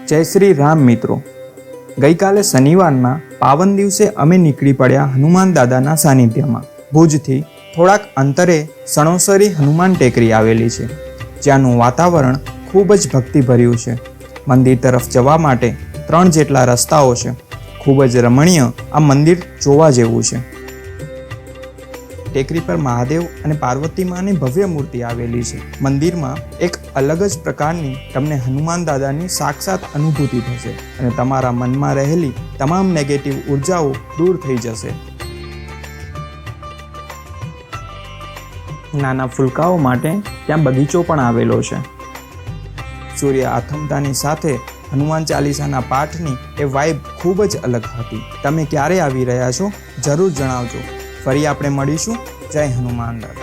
જય શ્રી રામ મિત્રો, ગઈકાલે શનિવારના પાવન દિવસે અમે નીકળી પડ્યા હનુમાન દાદાના સાનિધ્યમાં. ભુજથી થોડાક અંતરે સણોસરી હનુમાન ટેકરી આવેલી છે, જ્યાંનું વાતાવરણ ખૂબ જ ભક્તિભર્યું છે. મંદિર તરફ જવા માટે 3 જેટલા રસ્તાઓ છે. ખૂબ જ રમણીય આ મંદિર જોવા જેવું છે. ટેકરી પર મહાદેવ અને પાર્વતી માની ભવ્ય મૂર્તિ આવેલી છે. મંદિરમાં એક અલગ જ પ્રકારની તમને હનુમાન દાદાની સાક્ષાત અનુભૂતિ થશે અને તમારા મનમાં રહેલી તમામ નેગેટિવ ઉર્જાઓ દૂર થઈ જશે. નાના ફૂલકાઓ માટે ત્યાં બગીચો પણ આવેલો છે. સૂર્ય આથમતાની સાથે હનુમાન ચાલીસાના પાઠની એ વાઇબ ખૂબ જ અલગ હતી. તમે ક્યારે આવી રહ્યા છો જરૂર જણાવજો. ફરી આપણે મળીશું. જય હનુમાન દાદા.